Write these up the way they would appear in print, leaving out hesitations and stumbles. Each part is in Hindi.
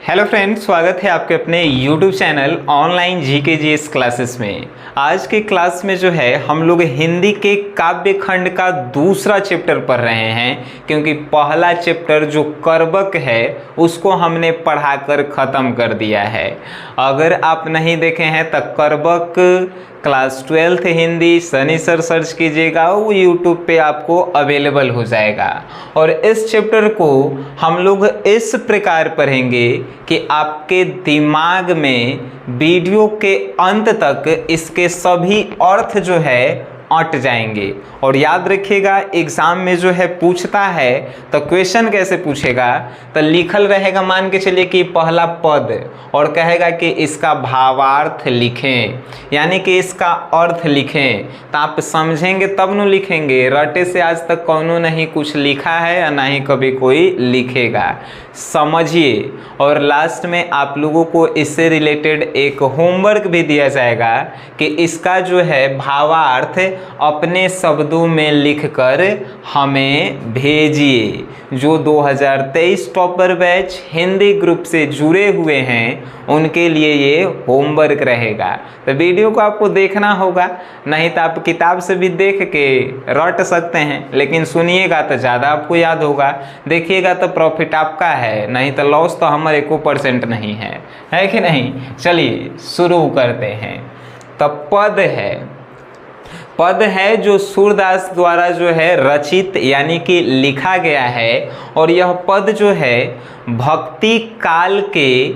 हेलो फ्रेंड्स, स्वागत है आपके अपने YouTube channel online GK GS classes में। आज के क्लास में जो है हम लोग हिंदी के काव्य खंड का दूसरा चैप्टर पढ़ रहे हैं, क्योंकि पहला चैप्टर जो कर्बक है उसको हमने पढ़ाकर ख़त्म कर दिया है। अगर आप नहीं देखे हैं तो कर्बक class 12th Hindi Sunny sir search कीजिएगा, वो यूट्यूब पे आपको अवेलेबल हो जाएगा। और इस चैप्टर को हम लोग इस प्रकार पढ़ेंगे कि आपके दिमाग में वीडियो के अंत तक इसके सभी अर्थ जो है अट जाएंगे। और याद रखिएगा, एग्ज़ाम में जो है पूछता है तो क्वेश्चन कैसे पूछेगा, तो लिखल रहेगा, मान के चलिए कि पहला पद, और कहेगा कि इसका भावार्थ लिखें, यानी कि इसका अर्थ लिखें। तो आप समझेंगे तब न लिखेंगे। रटे से आज तक कौनो नहीं कुछ लिखा है या ना ही कभी कोई लिखेगा। समझिए। और लास्ट में आप लोगों को इससे रिलेटेड एक होमवर्क भी दिया जाएगा कि इसका जो है भावार्थ अपने शब्दों में लिखकर हमें भेजिए। जो 2023 टॉपर बैच हिंदी ग्रुप से जुड़े हुए हैं उनके लिए ये होमवर्क रहेगा। तो वीडियो को आपको देखना होगा, नहीं तो आप किताब से भी देख के रट सकते हैं, लेकिन सुनिएगा तो ज़्यादा आपको याद होगा। देखिएगा तो प्रॉफिट आपका है, नहीं तो लॉस तो हमारे 1% नहीं है कि नहीं। चलिए शुरू करते हैं। तो पद है जो सूरदास द्वारा जो है रचित यानी कि लिखा गया है। और यह पद जो है भक्ति काल के,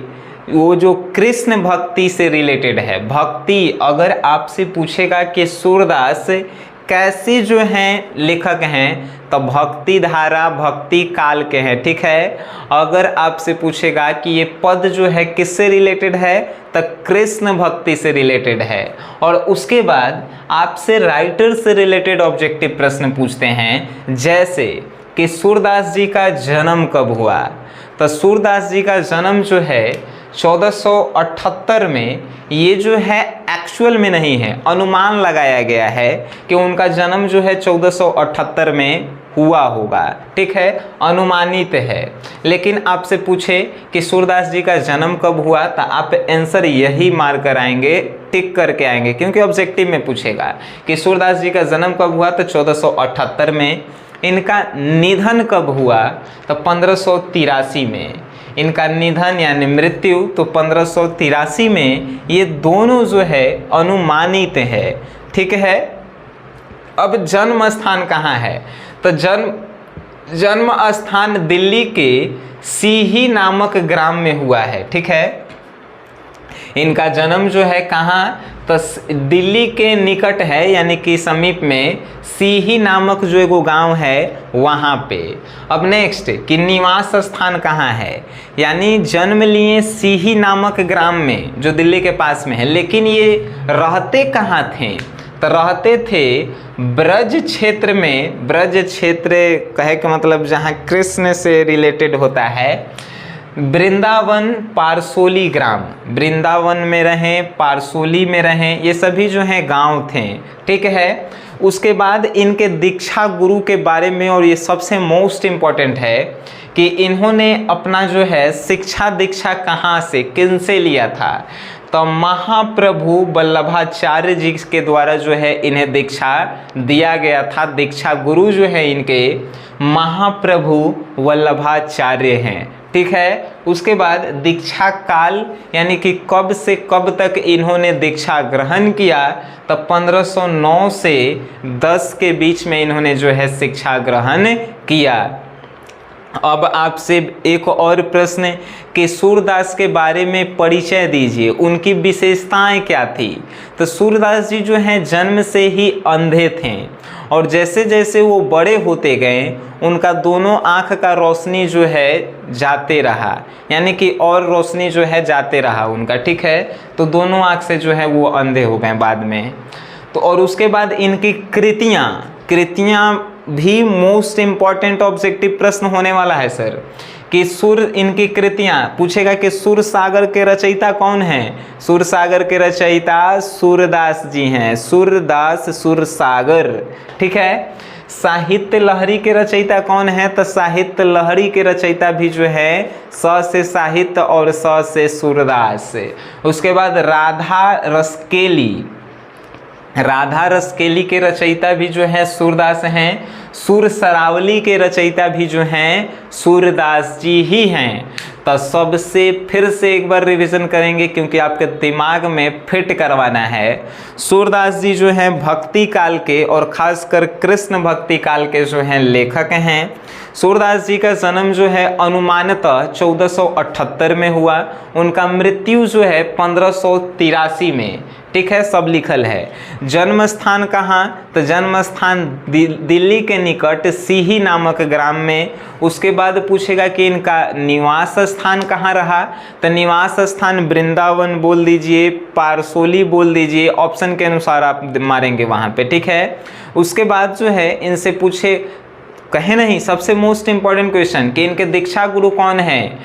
वो जो कृष्ण भक्ति से रिलेटेड है। भक्ति, अगर आपसे पूछेगा कि सूरदास कैसे जो हैं लेखक हैं, तो भक्ति धारा भक्ति काल के हैं, ठीक है। अगर आपसे पूछेगा कि ये पद जो है किससे रिलेटेड है, तो कृष्ण भक्ति से रिलेटेड है। और उसके बाद आपसे राइटर से रिलेटेड ऑब्जेक्टिव प्रश्न पूछते हैं, जैसे कि सूरदास जी का जन्म कब हुआ। तो सूरदास जी का जन्म जो है 1478 में, ये जो है एक्चुअल में नहीं है, अनुमान लगाया गया है कि उनका जन्म जो है 1478 में हुआ होगा, ठीक है, अनुमानित है। लेकिन आपसे पूछे कि सूरदास जी का जन्म कब हुआ, तो आप आंसर यही मार कर आएंगे, टिक करके आएंगे, क्योंकि ऑब्जेक्टिव में पूछेगा कि सूरदास जी का जन्म कब हुआ, तो 1478 में। इनका निधन कब हुआ, तो 1583 में। इनका निधन यानी मृत्यु तो 1583 में। ये दोनों जो है अनुमानित है, ठीक है। अब जन्म स्थान कहाँ है, तो जन्म स्थान दिल्ली के सीही नामक ग्राम में हुआ है, ठीक है। इनका जन्म जो है कहाँ, तो दिल्ली के निकट है, यानी कि समीप में सीही नामक जो एगो गांव है वहाँ पे। अब नेक्स्ट कि निवास स्थान कहाँ है, यानी जन्म लिए सीही नामक ग्राम में जो दिल्ली के पास में है, लेकिन ये रहते कहाँ थे, तो रहते थे ब्रज क्षेत्र में। ब्रज क्षेत्र कहे का मतलब जहाँ कृष्ण से रिलेटेड होता है। वृंदावन पारसोली ग्राम, वृंदावन में रहें, पारसोली में रहें, ये सभी जो हैं गांव थे, ठीक है। उसके बाद इनके दीक्षा गुरु के बारे में, और ये सबसे मोस्ट इम्पॉर्टेंट है कि इन्होंने अपना जो है शिक्षा दीक्षा कहाँ से, किन से लिया था, तो महाप्रभु वल्लभाचार्य जी के द्वारा जो है इन्हें दीक्षा दिया गया था। दीक्षा गुरु जो है इनके महाप्रभु वल्लभाचार्य हैं, ठीक है। उसके बाद दीक्षा काल, यानी कि कब से कब तक इन्होंने दीक्षा ग्रहण किया, तो 1509 से 10 के बीच में इन्होंने जो है शिक्षा ग्रहण किया। अब आपसे एक और प्रश्न कि सूरदास के बारे में परिचय दीजिए, उनकी विशेषताएं क्या थी। तो सूरदास जी जो हैं जन्म से ही अंधे थे, और जैसे जैसे वो बड़े होते गए उनका दोनों आँख का रोशनी जो है जाते रहा, यानी कि और रोशनी जो है जाते रहा उनका, ठीक है। तो दोनों आँख से जो है वो अंधे हो गए बाद में। तो और उसके बाद इनकी कृतियाँ भी मोस्ट इम्पॉर्टेंट ऑब्जेक्टिव प्रश्न होने वाला है सर, कि सुर, इनकी कृतियाँ पूछेगा कि सुर सागर के रचयिता कौन हैं। सुर सागर के रचयिता सूरदास जी हैं, सूरदास सुर सागर, ठीक है। साहित्य लहरी के रचयिता कौन है? तो साहित्य लहरी के रचयिता भी जो है स से साहित्य और स से सूरदास। उसके बाद राधा रसकेली, राधा रसकेली के रचयिता भी जो है सूरदास हैं। सुर सरावली के रचयिता भी जो हैं सूरदास जी ही हैं। तो सबसे फिर से एक बार रिवीजन करेंगे क्योंकि आपके दिमाग में फिट करवाना है। सूरदास जी जो हैं भक्ति काल के और खासकर कृष्ण भक्ति काल के जो हैं लेखक हैं। सूरदास जी का जन्म जो है अनुमानतः 1478 में हुआ। उनका मृत्यु जो है 1583 में, ठीक है, सब लिखल है। जन्म स्थान कहाँ? तो जन्म स्थान दिल्ली के निकट सीही नामक ग्राम में। उसके बाद पूछेगा कि इनका निवास स्थान कहाँ रहा? तो निवास स्थान वृंदावन बोल दीजिए, पारसोली बोल दीजिए, ऑप्शन के अनुसार आप मारेंगे वहाँ पे, ठीक है। उसके बाद जो है इनसे पूछे, कहे नहीं, सबसे मोस्ट इंपॉर्टेंट क्वेश्चन कि इनके दीक्षा गुरु कौन है?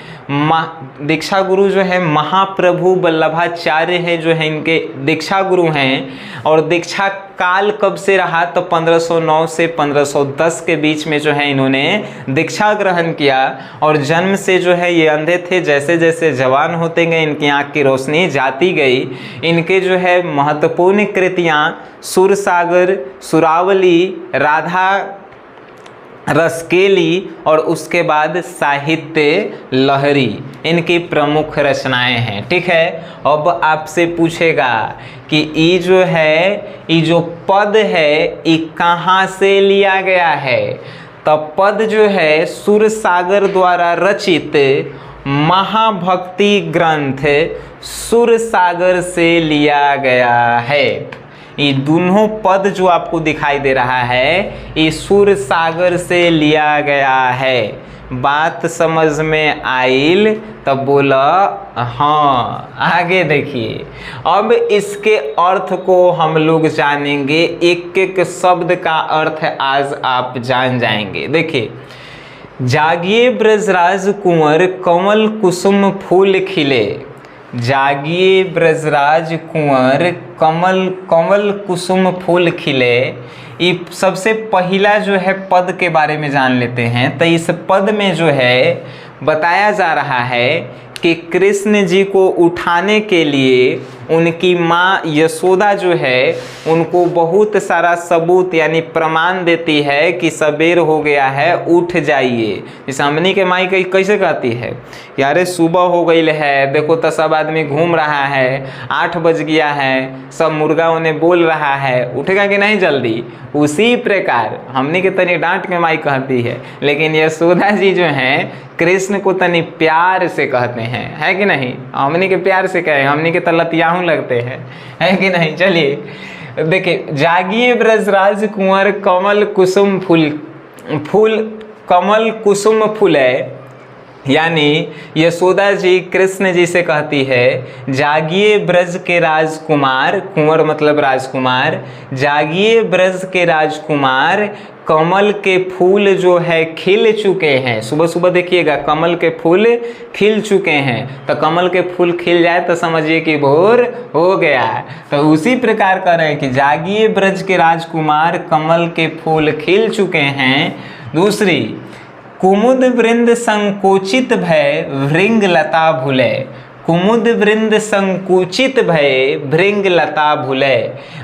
दीक्षा गुरु जो है महाप्रभु वल्लभाचार्य है, जो है इनके दीक्षा गुरु हैं। और दीक्षा काल कब से रहा? तो 1509 से 1510 के बीच में जो है इन्होंने दीक्षा ग्रहण किया। और जन्म से जो है ये अंधे थे, जैसे जैसे जवान होते गए इनकी आँख की रोशनी जाती गई। इनके जो है महत्वपूर्ण कृतियाँ सुरसागर, सुरावली, राधा रसकेली और उसके बाद साहित्य लहरी इनकी प्रमुख रचनाएं हैं, ठीक है। अब आपसे पूछेगा कि ये जो है, ये जो पद है ये कहाँ से लिया गया है? तो पद जो है सुरसागर द्वारा रचित महाभक्ति ग्रंथ सुरसागर से लिया गया है। ये दोनों पद जो आपको दिखाई दे रहा है ये सुरसागर से लिया गया है। बात समझ में आइल तब बोला हाँ। आगे देखिए, अब इसके अर्थ को हम लोग जानेंगे, एक एक शब्द का अर्थ आज आप जान जाएंगे। देखिए, जागिए ब्रजराज कुंवर कमल कुसुम फूल खिले। जागिए ब्रजराज कुंवर कमल कुसुम फूल खिले। ये सबसे पहला जो है पद के बारे में जान लेते हैं। तो इस पद में जो है बताया जा रहा है कि कृष्ण जी को उठाने के लिए उनकी माँ यशोदा जो है उनको बहुत सारा सबूत यानी प्रमाण देती है कि सबेर हो गया है, उठ जाइए। इस हमनी के माई कैसे कहती है कि अरे सुबह हो गई है, देखो तो सब आदमी घूम रहा है, 8 बज गया है, सब मुर्गा उन्हें बोल रहा है, उठेगा कि नहीं जल्दी। उसी प्रकार हमनी के तनी डांट के माई कहती है, लेकिन यशोदा जी जो हैं कृष्ण को तनी प्यार से कहते हैं, है कि नहीं। हमनी के प्यार से कहें, हमनी के तलतियाहू लगते हैं, है कि नहीं। चलिए देखिए, जागिए ब्रजराज कुंवर कमल कुसुम फूल कमल कुसुम फूले, यानी यशोदा जी कृष्ण जी से कहती है जागिए ब्रज के राजकुमार, कुंवर मतलब राजकुमार, जागिए ब्रज के राजकुमार, कमल के फूल जो है खिल चुके हैं। सुबह सुबह देखिएगा कमल के फूल खिल चुके हैं, तो कमल के फूल खिल जाए तो समझिए कि भोर हो गया है। तो उसी प्रकार कर रहे हैं कि जागिए ब्रज के राजकुमार कमल के फूल खिल चुके हैं। दूसरी, कुमुद वृंद संकोचित भय भृंग लता भूले। कुमुद वृंद संकुचित भय भृंग लता भूले।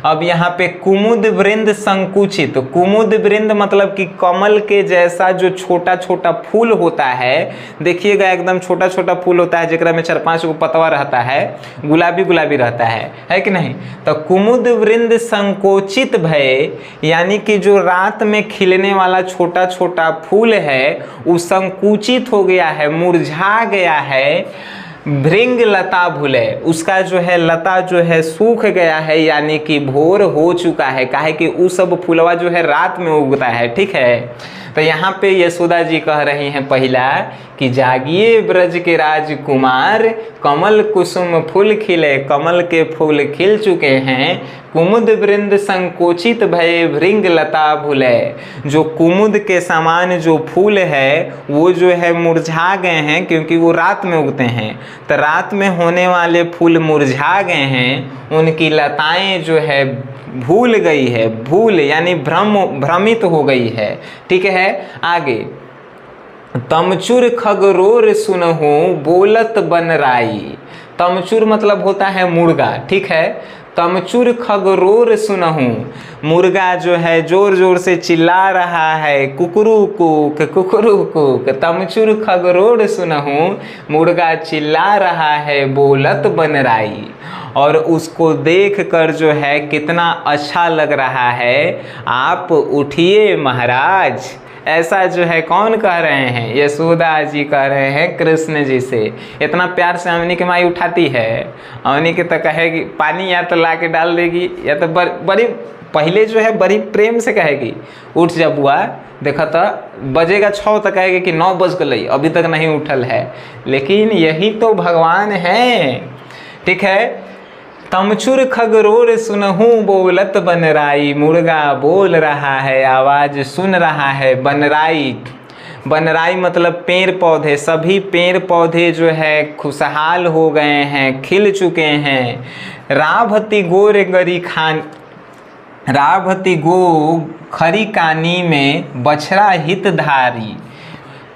अब यहाँ पे कुमुद वृंद संकुचित, कुमुद वृंद मतलब कि कमल के जैसा जो छोटा छोटा फूल होता है, देखिएगा एकदम छोटा छोटा फूल होता है जेकरा में 4-5 गो पतवा रहता है, गुलाबी गुलाबी रहता है कि नहीं। तो कुमुद वृंद संकोचित भय यानी कि जो रात में खिलने वाला छोटा छोटा फूल है वो संकुचित हो गया है, मुरझा गया है। भृंग लता भूले, उसका जो है लता जो है सूख गया है, यानी कि भोर हो चुका है। काहे कि वो सब फूलवा जो है रात में उगता है, ठीक है। तो यहाँ पे यशोदा जी कह रही हैं पहला कि जागिए ब्रज के राजकुमार कमल कुसुम फूल खिले, कमल के फूल खिल चुके हैं। कुमुद वृंद संकोचित भय भृंग लता भूले, जो कुमुद के समान जो फूल है वो जो है मुरझा गए हैं क्योंकि वो रात में उगते हैं। तो रात में होने वाले फूल मुरझा गए हैं, उनकी लताएं जो है भूल गई है, भूल यानी भ्रमित हो गई है। ठीक है, आगे तमचुर खगरोर सुनहु बोलत बनराई। तमचुर मतलब होता है मुर्गा। ठीक है, तमचुर खगरोर सुनहु, मुर्गा जो है जोर जोर से चिल्ला रहा है कुकरू कुक कुकरू कुक। तमचुर खगरोर सुनहु, मुर्गा चिल्ला रहा है बोलत बनराई। और उसको देख कर जो है कितना अच्छा लग रहा है। आप उठिए महाराज, ऐसा जो है कौन कह रहे हैं? यशोदा जी कह रहे हैं कृष्ण जी से। इतना प्यार से अवनी की माई उठाती है, अवनी के तो कहेगी पानी या तो ला के डाल देगी, या तो बड़ी पहले जो है बड़ी प्रेम से कहेगी उठ जा बुआ, देखा तो बजेगा 6 तक, कहेगी कि 9 बज गई अभी तक नहीं उठल है। लेकिन यही तो भगवान है। ठीक है, तमचुर खगरोर सुनहु बोलत बनराई, मुर्गा बोल रहा है, आवाज सुन रहा है। बनराई, बनराई मतलब पेड़ पौधे, सभी पेड़ पौधे जो है खुशहाल हो गए हैं, खिल चुके हैं। राभती गोर गरी खान, राभती गो खरी कानी में बछड़ा हितधारी।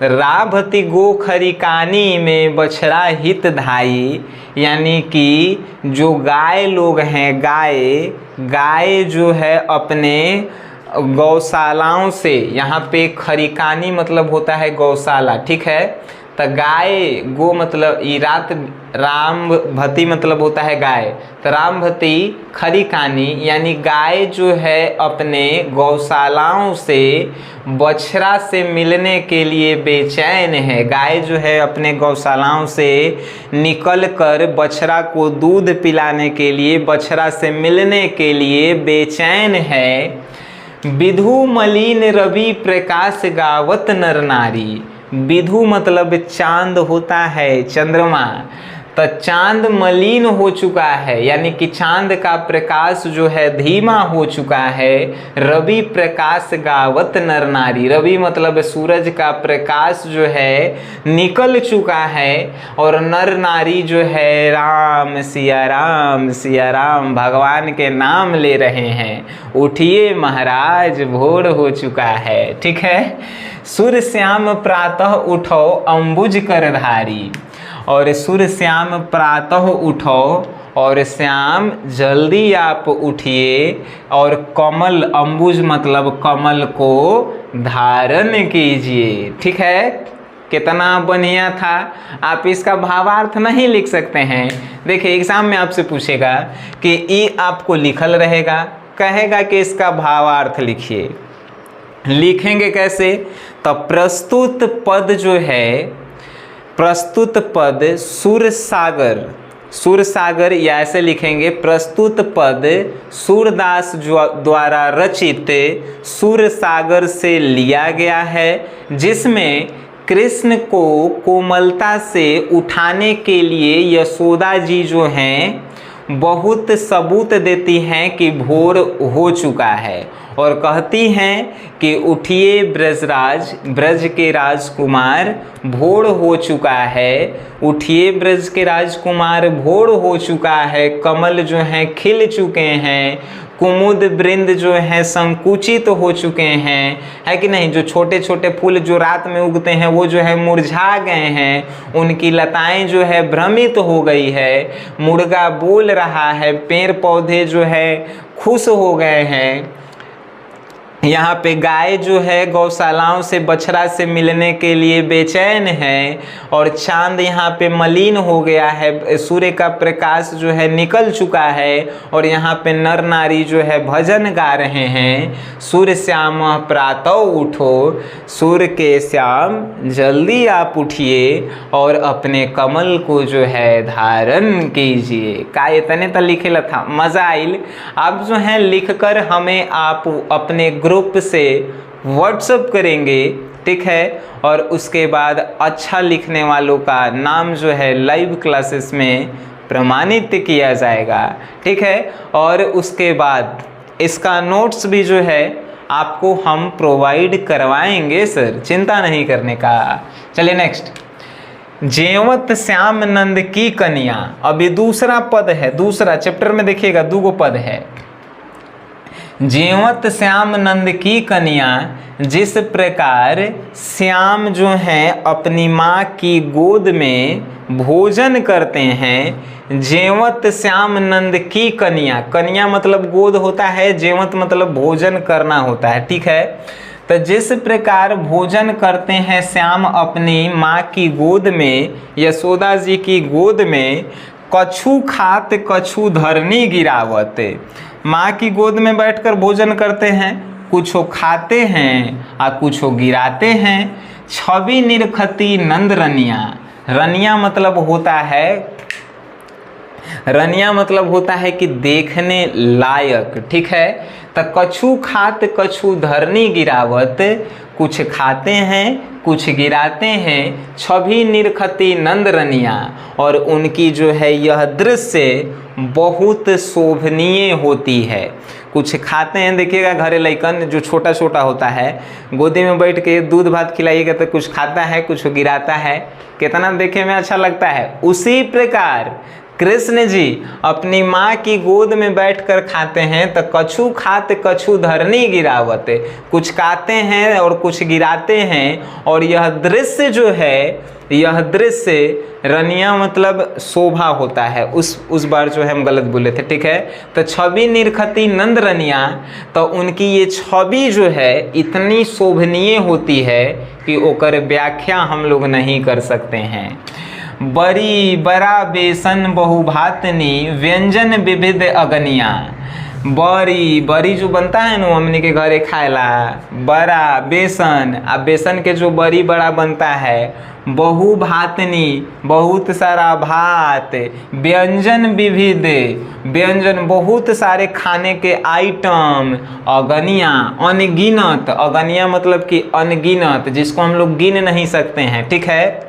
राभती गो खरी कानी में बछड़ा हितधारी, यानी कि जो गाय लोग हैं, गाय जो है अपने गौशालाओं से, यहाँ पे खरीकानी मतलब होता है गौशाला। ठीक है, तो गाय गो मतलब राम भती मतलब होता है गाय, तो राम भती खरीकानी यानी गाय जो है अपने गौशालाओं से बछड़ा से मिलने के लिए बेचैन है। गाय जो है अपने गौशालाओं से निकल कर बछड़ा को दूध पिलाने के लिए, बछड़ा से मिलने के लिए बेचैन है। विधु मलिन रवि प्रकाश गावत नर नारी। विधु मतलब चांद होता है, चंद्रमा, तो चांद मलिन हो चुका है, यानी कि चांद का प्रकाश जो है धीमा हो चुका है। रवि प्रकाश गावत नर नारी, रवि मतलब सूरज का प्रकाश जो है निकल चुका है, और नर नारी जो है राम सिया राम भगवान के नाम ले रहे हैं। उठिए महाराज, भोर हो चुका है। ठीक है, सूर्य श्याम प्रातः उठो अंबुज कर धारी, और सूर्य श्याम प्रातः उठो, और श्याम जल्दी आप उठिए, और कमल, अंबुज मतलब कमल को धारण कीजिए। ठीक है, कितना बढ़िया था। आप इसका भावार्थ नहीं लिख सकते हैं। देखिए एग्जाम में आपसे पूछेगा कि ये आपको लिखल रहेगा, कहेगा कि इसका भावार्थ लिखिए। लिखेंगे कैसे? तो प्रस्तुत पद जो है, प्रस्तुत पद सूरसागर, सूरसागर या ऐसे लिखेंगे प्रस्तुत पद सूरदास द्वारा रचित सूरसागर से लिया गया है, जिसमें कृष्ण को कोमलता से उठाने के लिए यशोदा जी जो हैं बहुत सबूत देती हैं कि भोर हो चुका है, और कहती हैं कि उठिए ब्रजराज, ब्रज के राजकुमार भोर हो चुका है। उठिए ब्रज के राजकुमार भोर हो चुका है, कमल जो हैं खिल चुके हैं, कुमुद वृंद जो है संकुचित हो चुके हैं, है कि नहीं। जो छोटे छोटे फूल जो रात में उगते हैं वो जो है मुरझा गए हैं, उनकी लताएं जो है भ्रमित हो गई है। मुर्गा बोल रहा है, पेड़ पौधे जो है खुश हो गए हैं। यहाँ पे गाय जो है गौशालाओं से बछड़ा से मिलने के लिए बेचैन है, और चांद यहाँ पे मलिन हो गया है, सूर्य का प्रकाश जो है निकल चुका है, और यहाँ पे नर नारी जो है भजन गा रहे हैं। सूर्य श्याम प्रातः उठो, सूर्य के श्याम जल्दी आप उठिए और अपने कमल को जो है धारण कीजिए। का इतने तो लिखे था, मजा आइल। अब जो है लिखकर हमें आप अपने ग्रुप से व्हाट्सएप करेंगे, ठीक है। और उसके बाद अच्छा लिखने वालों का नाम जो है लाइव क्लासेस में प्रमाणित किया जाएगा, ठीक है। और उसके बाद इसका नोट्स भी जो है आपको हम प्रोवाइड करवाएंगे सर, चिंता नहीं करने का। चलिए नेक्स्ट, जेवत श्याम नंद की कन्या। अभी दूसरा पद है, दूसरा चैप्टर में देखिएगा 2 पद है। जेवत श्याम नंद की कन्या, जिस प्रकार श्याम जो हैं अपनी माँ की गोद में भोजन करते हैं। जेवत श्याम नंद की कन्या, कन्या मतलब गोद होता है, जेवत मतलब भोजन करना होता है, ठीक है। तो जिस प्रकार भोजन करते हैं श्याम अपनी माँ की गोद में, यशोदा जी की गोद में, कछु खात कछु धरनी गिरावत, माँ की गोद में बैठकर भोजन करते हैं, कुछो खाते हैं और कुछो गिराते हैं। छवि निरखती नंद रनिया, रनिया मतलब होता है, रनिया मतलब होता है कि देखने लायक, ठीक है। तो कछु खात कछु धरनी गिरावत, कुछ खाते हैं कुछ गिराते हैं। छवि निरखती नंद रनिया, और उनकी जो है यह दृश्य बहुत शोभनीय होती है। कुछ खाते हैं, देखिएगा घरे लइकन जो छोटा छोटा होता है, गोदी में बैठ के दूध भात खिलाइएगा तो कुछ खाता है कुछ गिराता है, कितना देखे में अच्छा लगता है। उसी प्रकार कृष्ण जी अपनी माँ की गोद में बैठकर खाते हैं, तो कछु खात कछु धरनी गिरावत, कुछ खाते हैं और कुछ गिराते हैं। और यह दृश्य जो है, यह दृश्य रनिया मतलब शोभा होता है। उस बार जो है हम गलत बोले थे, ठीक है। तो छवि निरखती नंद रनिया, तो उनकी ये छवि जो है इतनी शोभनीय होती है कि ओकर व्याख्या हम लोग नहीं कर सकते हैं। बड़ी बड़ा बेसन बहुभातनी, व्यंजन विविध अगनिया। बड़ी बड़ी जो बनता है ना हमने के घरे खाएला, बड़ा बेसन, आ बेसन के जो बड़ी बड़ा बनता है, बहुभातनी बहुत सारा भात, व्यंजन विविध, व्यंजन बहुत सारे खाने के आइटम, अगनिया अनगिनत, अगनिया मतलब कि अनगिनत, जिसको हम लोग गिन नहीं सकते हैं, ठीक है।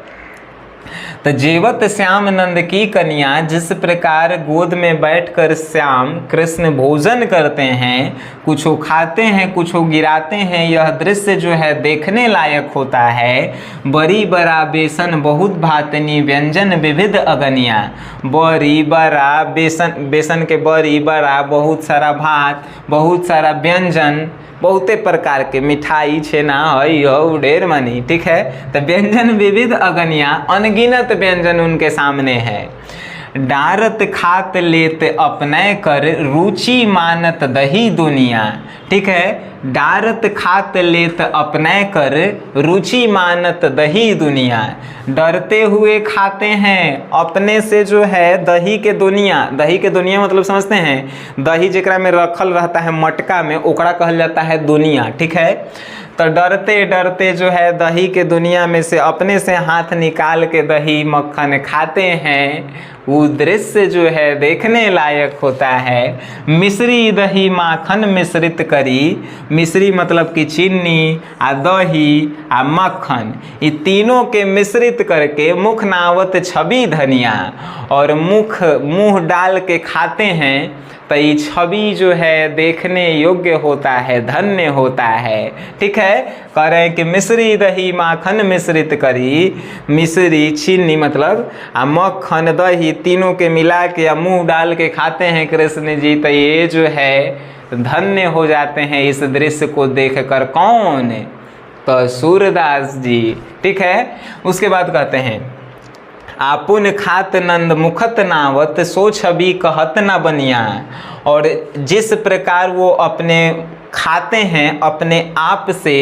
तो जेवत श्याम नंद की कन्या, जिस प्रकार गोद में बैठकर श्याम कृष्ण भोजन करते हैं, कुछो खाते हैं कुछो गिराते हैं, यह दृश्य जो है देखने लायक होता है। बड़ी बड़ा बेसन बहुत भातनी, व्यंजन विविध अगनिया। बड़ी बड़ा बेसन, बेसन के बड़ी बड़ा बहुत सारा भात, बहुत सारा व्यंजन, बहुते प्रकार के मिठाई छेना हई हो ढेर मनी, ठीक है। तो व्यंजन विविध अगनिया, अनगिनत व्यंजन उनके सामने है। डारत खात लेत अपने कर, रुचि मानत दही दुनिया, ठीक है। डारत खात लेत अपने कर, रुचि मानत दही दुनिया। डरते हुए खाते हैं अपने से जो है दही के दुनिया, दही के दुनिया मतलब समझते हैं, दही जेकरा में रखल रहता है मटका में, ओकरा कहल जाता है दुनिया, ठीक है। तो डरते डरते जो है दही के दुनिया में से अपने से हाथ निकाल के दही मक्खन खाते हैं। वो दृश्य जो है देखने लायक होता है। मिश्री दही माखन मिश्रित करी, मिश्री मतलब कि चीनी आ दही आ मक्खन, ये तीनों के मिश्रित करके मुख नावत छवि धनिया, और मुंह डाल के खाते हैं। तो ये छवि जो है देखने योग्य होता है, धन्य होता है, ठीक है। कह रहे हैं कि मिश्री दही माखन मिश्रित करी, मिश्री चीनी मतलब आ मक्खन दही तीनों के मिला के या मुंह डाल के खाते हैं कृष्ण जी, तो ये जो है धन्य हो जाते हैं इस दृश्य को देखकर। कौन? तो सूरदास जी, ठीक है। उसके बाद कहते हैं आपुन खात नंद मुखत नावत, सो छवि कहत न बनिया। और जिस प्रकार वो अपने खाते हैं अपने आप से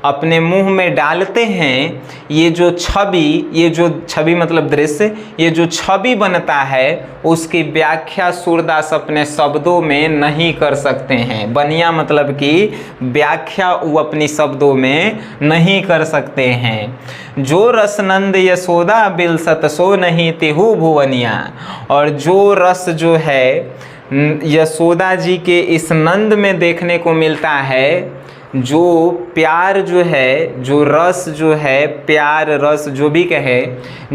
अपने मुंह में डालते हैं, ये जो छवि मतलब दृश्य, ये जो छवि बनता है उसकी व्याख्या सूरदास अपने शब्दों में नहीं कर सकते हैं। बनिया मतलब कि व्याख्या वो अपनी शब्दों में नहीं कर सकते हैं। जो रसनंद यशोदा बिलसत, सो नहीं तिहु भुवनिया। और जो रस जो है यशोदा जी के इस नंद में देखने को मिलता है, जो प्यार जो है, जो रस जो है, प्यार रस जो भी कहे,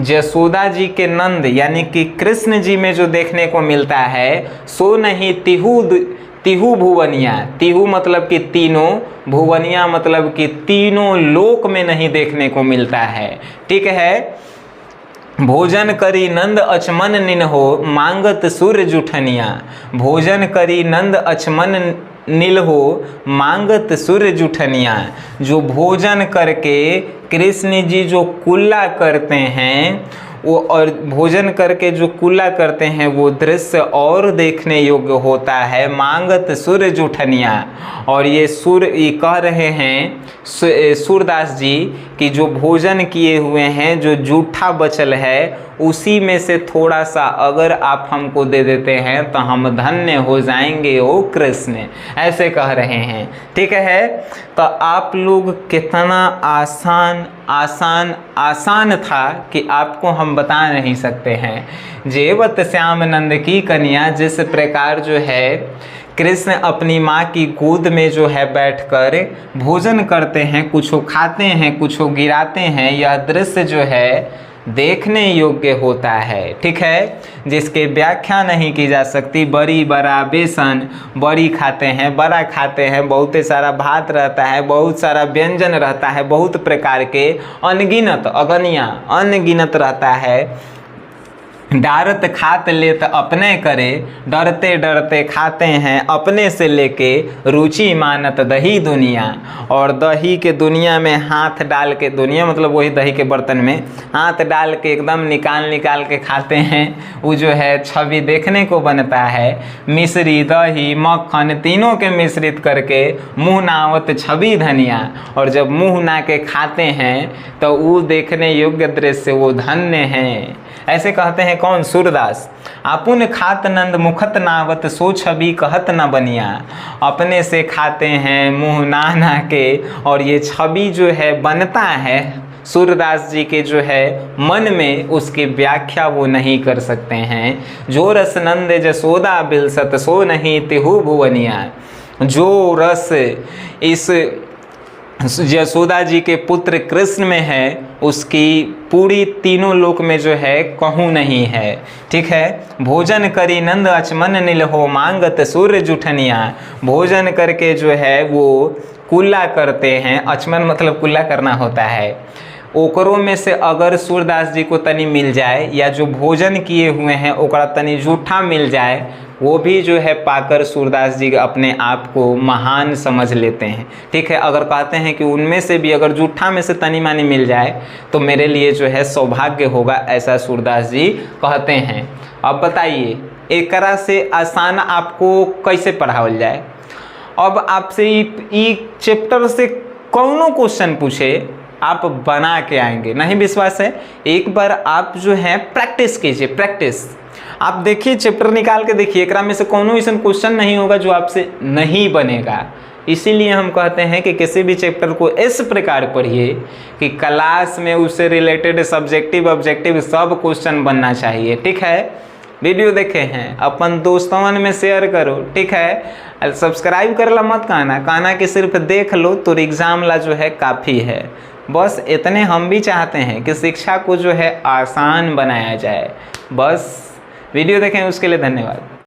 यशोदा जी के नंद यानी कि कृष्ण जी में जो देखने को मिलता है, सो नहीं तिहु भुवनिया। तिहु मतलब कि तीनों, भुवनिया मतलब कि तीनों लोक में नहीं देखने को मिलता है, ठीक है। भोजन करी नंद अचमन निन हो, मांगत सूर्य जुठनिया। भोजन करी नंद अचमन नील हो मांगत सूर्य जुठनिया। जो भोजन करके कृष्ण जी जो कुल्ला करते हैं वो, और भोजन करके जो कुल्ला करते हैं वो दृश्य और देखने योग्य होता है। मांगत सूर्य जुठनिया। और ये कह रहे हैं सूरदास जी कि जो भोजन किए हुए हैं, जो जूठा बचल है, उसी में से थोड़ा सा अगर आप हमको दे देते हैं तो हम धन्य हो जाएंगे ओ कृष्ण, ऐसे कह रहे हैं। ठीक है, तो आप लोग कितना आसान था कि आपको हम बता नहीं सकते हैं। जेवत श्याम नंद की कन्या, जिस प्रकार जो है कृष्ण अपनी माँ की गोद में जो है बैठकर भोजन करते हैं, कुछ खाते हैं, कुछ गिराते हैं, यह दृश्य जो है देखने योग्य होता है। ठीक है, जिसके व्याख्या नहीं की जा सकती। बड़ी बड़ा बेसन, बड़ी खाते हैं, बड़ा खाते हैं, बहुत सारा भात रहता है, बहुत सारा व्यंजन रहता है, बहुत प्रकार के अनगिनत अनगिनत रहता है। डारत खात लेत अपने करे, डरते डरते खाते हैं अपने से लेके, रुचि मानत दही दुनिया। और दही के दुनिया में हाथ डाल के, दुनिया मतलब वही दही के बर्तन में हाथ डाल के एकदम निकाल के खाते हैं। वो जो है छवि देखने को बनता है। मिश्री दही मक्खन तीनों के मिश्रित करके मुँह नावत छवि धनिया। और जब मुँह ना के खाते हैं तो वो देखने योग्य दृश्य वो धन्य हैं। ऐसे कहते हैं कौन? सूरदास। अपुन खात नंद मुखत नावत, सो छवि कहत न बनिया। अपने से खाते हैं मुँह ना के, और ये छवि जो है बनता है सूरदास जी के जो है मन में, उसकी व्याख्या वो नहीं कर सकते हैं। जो रस नंद जसोदा बिलसत, सो नहीं तिहु भुवनिया। जो रस इस यशोदा जी के पुत्र कृष्ण में है, उसकी पूरी तीनों लोक में जो है कहूँ नहीं है। ठीक है, भोजन करी नंद अचमन नील हो, मांगत सूर्य जुठनिया। भोजन करके जो है वो कुल्ला करते हैं। अचमन मतलब कुल्ला करना होता है। ओकरों में से अगर सूरदास जी को तनी मिल जाए, या जो भोजन किए हुए हैं ओकरा तनी जूठा मिल जाए, वो भी जो है पाकर सूरदास जी अपने आप को महान समझ लेते हैं। ठीक है, अगर कहते हैं कि उनमें से भी अगर जूठा में से तनी मानी मिल जाए तो मेरे लिए जो है सौभाग्य होगा, ऐसा सूरदास जी कहते हैं। अब बताइए एकरा से आसान आपको कैसे पढ़ावल जाए। अब आपसे ई चैप्टर से कौनो क्वेश्चन पूछे आप बना के आएंगे। नहीं विश्वास है, एक बार आप जो है प्रैक्टिस कीजिए। प्रैक्टिस आप देखिए, चैप्टर निकाल के देखिए, एकरा में से कोनो ऐसा क्वेश्चन नहीं होगा जो आपसे नहीं बनेगा। इसीलिए हम कहते हैं कि किसी भी चैप्टर को इस प्रकार पढ़िए कि क्लास में उससे रिलेटेड सब्जेक्टिव ऑब्जेक्टिव सब क्वेश्चन बनना चाहिए। ठीक है, वीडियो देखे हैं अपन दोस्तों में शेयर करो। ठीक है, सब्सक्राइब करला मत कहना कि सिर्फ देख लो तो एग्ज़ाम ला जो है काफ़ी है। बस इतने हम भी चाहते हैं कि शिक्षा को जो है आसान बनाया जाए। बस वीडियो देखें उसके लिए धन्यवाद।